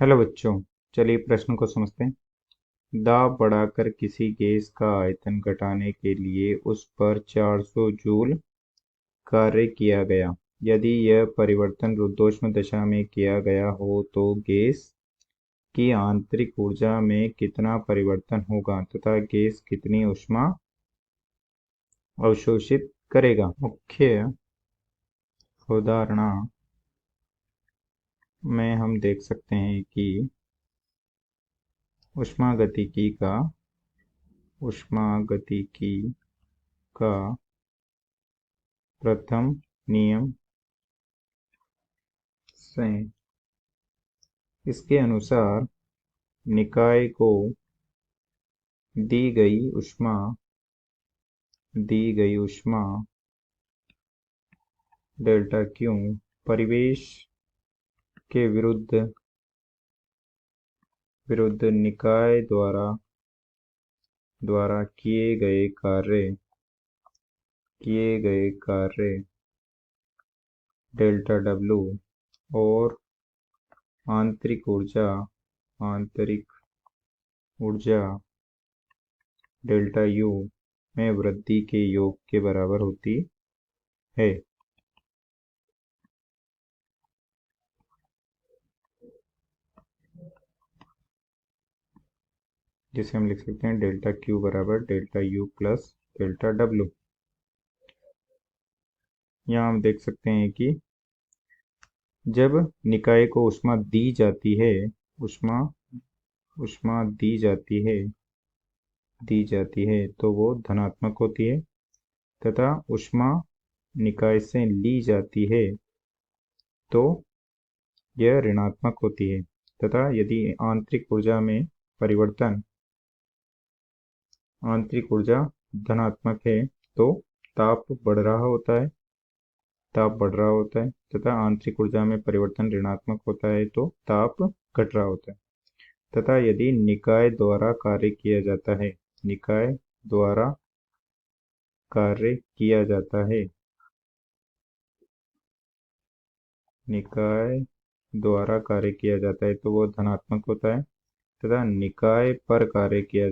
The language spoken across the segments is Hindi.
हेलो बच्चों, चलिए प्रश्न को समझते हैं। दाब बढ़ाकर किसी गैस का आयतन घटाने के लिए उस पर 400 जूल कार्य किया गया। यदि यह परिवर्तन रुद्धोष्म दशा में किया गया हो तो गैस की आंतरिक ऊर्जा में कितना परिवर्तन होगा तथा गैस कितनी ऊष्मा अवशोषित करेगा। मुख्य अवधारणा में हम देख सकते हैं कि ऊष्मागतिकी का प्रथम नियम से इसके अनुसार निकाय को दी गई ऊष्मा डेल्टा क्यू परिवेश के विरुद्ध निकाय द्वारा किए गए कार्य डेल्टा डब्ल्यू और आंतरिक ऊर्जा डेल्टा यू में वृद्धि के योग के बराबर होती है। जिसे हम लिख सकते हैं डेल्टा क्यू बराबर delta U plus delta W. यहाँ हम देख सकते हैं कि जब निकाय को ऊष्मा दी जाती है तो वो धनात्मक होती है तथा ऊष्मा निकाय से ली जाती है तो यह ऋणात्मक होती है तथा यदि आंतरिक ऊर्जा धनात्मक है तो ताप बढ़ रहा होता है तथा आंतरिक ऊर्जा में परिवर्तन ऋणात्मक होता है तो ताप घट रहा होता है तथा यदि निकाय द्वारा कार्य किया जाता है तो वो धनात्मक होता है तथा निकाय पर कार्य किया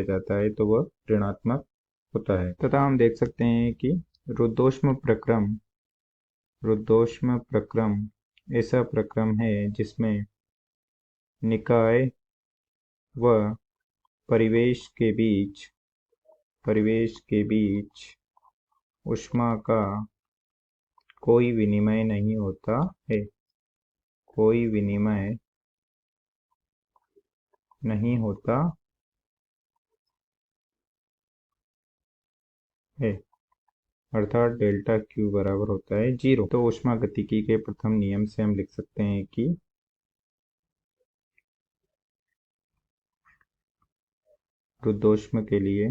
जाता है तो वह ऋणात्मक होता है। तथा हम देख सकते हैं कि रुद्धोष्म प्रक्रम ऐसा प्रक्रम है जिसमें निकाय व परिवेश के बीच ऊष्मा का कोई विनिमय नहीं होता है। अर्थात डेल्टा क्यू बराबर होता है 0। तो ऊष्मागतिकी के प्रथम नियम से हम लिख सकते हैं कि रुद्धोष्म के लिए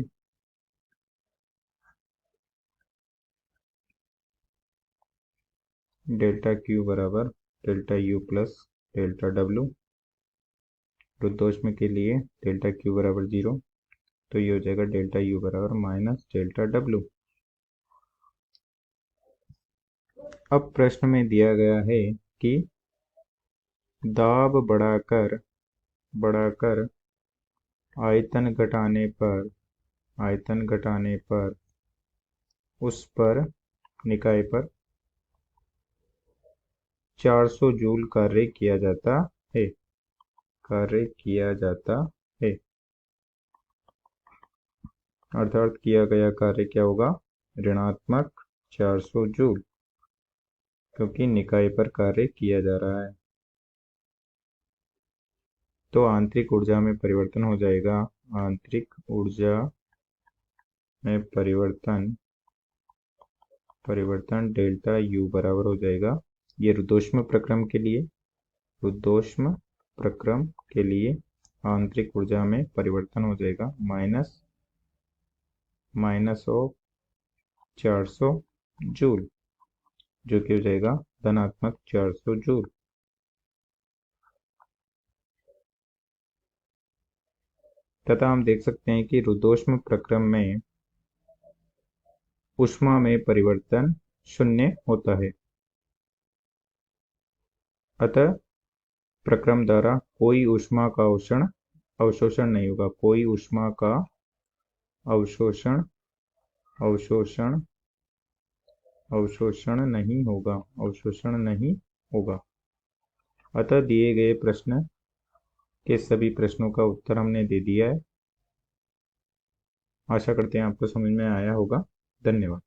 डेल्टा क्यू बराबर delta U plus delta W. रुद्धोष्म के लिए डेल्टा क्यू बराबर 0 तो ये हो जाएगा डेल्टा यू बराबर माइनस डेल्टा डब्ल्यू। अब प्रश्न में दिया गया है कि दाब बढ़ाकर आयतन घटाने पर उस पर निकाय पर 400 जूल कार्य किया जाता है। अर्थात किया गया कार्य क्या होगा, ऋणात्मक 400 जूल, क्योंकि निकाय पर कार्य किया जा रहा है। तो आंतरिक ऊर्जा में परिवर्तन हो जाएगा। आंतरिक ऊर्जा में परिवर्तन डेल्टा यू बराबर हो जाएगा। ये रुद्धोष्म प्रक्रम के लिए आंतरिक ऊर्जा में परिवर्तन हो जाएगा माइनस ऑफ 400 जूल, जो कि हो जाएगा धनात्मक 400 जूल। तथा हम देख सकते हैं कि रुद्धोष्म प्रक्रम में ऊष्मा में परिवर्तन 0 होता है। अतः प्रक्रम द्वारा कोई ऊष्मा का अवशोषण नहीं होगा, कोई ऊष्मा का अवशोषण अवशोषण अवशोषण नहीं होगा। अतः दिए गए प्रश्न के सभी प्रश्नों का उत्तर हमने दे दिया है। आशा करते हैं आपको समझ में आया होगा। धन्यवाद।